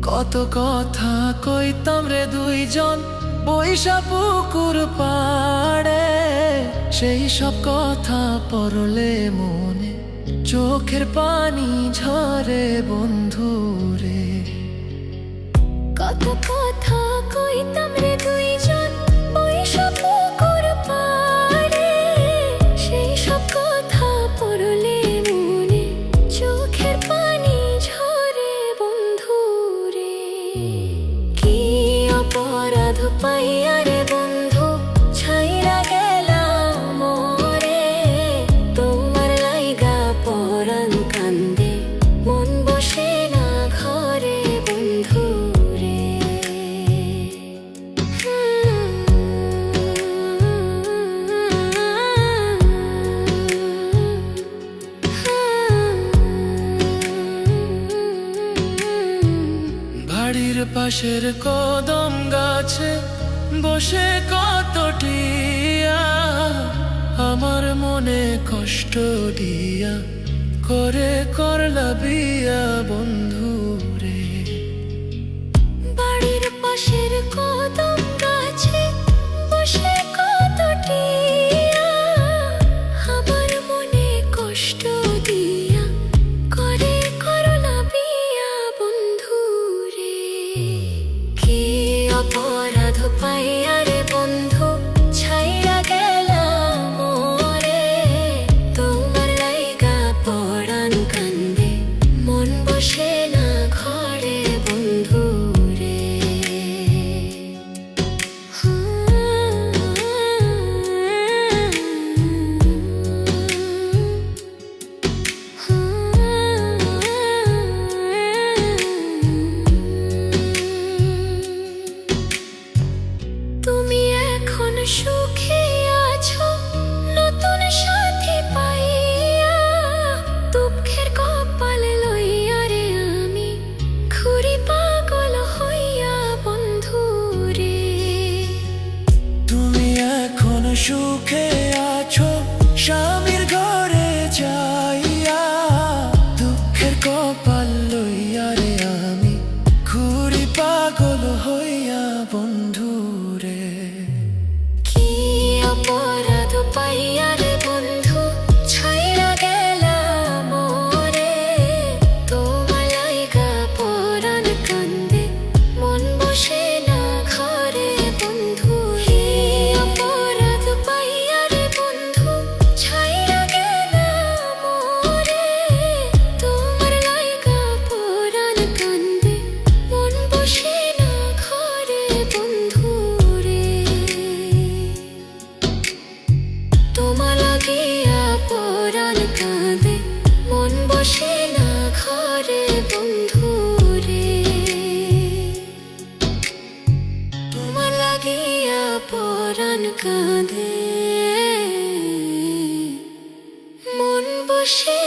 কত কথা কইতাম রে দুইজন বৈশা পুকুর পাড়ে, সেই সব কথা পড়লে মনে চোখের পানি ঝরে বন্ধু রে। কত কথা কইতাম রে দুইজন বৈশা পুকুর পাড়ে, সেই সব কথা পড়লে মনে চোখের পানি ঝরে বন্ধু রে। কি অপরাধ পাইয়া রে বন্ধু ছাইরা গেলাম মোরে, তোমার লাইগা পরাণ কান্দে মন বসে না ঘরে বন্ধু রে। বাড়ির পাশের কদম গাছে বসে কত টিয়া, আমার মনে কষ্ট দিয়া করে করলা বিয়া বন্ধু রে। বাড়ির পাশের কদম গাছে বসে কত টিয়া, আমার মনে কষ্ট দিয়া করে করলা বিয়া বন্ধু রে। কি অপরাধ পাইয়া রে বন্ধু ছাইরা গেলাম মোরে, তোমার লাইগা পরাণ কান্দে মন বসে না ঘরে বন্ধু রে। তুমি এখন সুখে আছো নতুন সাথী পাইয়া, দুঃখের কপাল লইয়া রে আমি ঘুরি পাগল হইয়া বন্ধু রে। তুমি এখন সুখে আছো স্বামীর ঘরে যাইয়া, দুঃখের কপাল লইয়া রে আমি ঘুরি পাগল হইয়া বন্ধু রে। কি অপরাধ পাইয়া রে বন্ধু ছাইরা গেলাম মোরে, তোমার লাইগা পরাণ কান্দে মন বসে না ঘরে বন্ধু। কি অপরাধ পাইয়া রে বন্ধু ছাইরা গেলাম মোরে, তোমার লাইগা পরাণ কান্দে মন বসে না ঘরে বন্ধু রে। তোমার লাগিয়া পরাণ কাঁদে মন বসে না ঘরে বন্ধু রে। তোমার লাগিয়া পরাণ কাঁদে মন বসে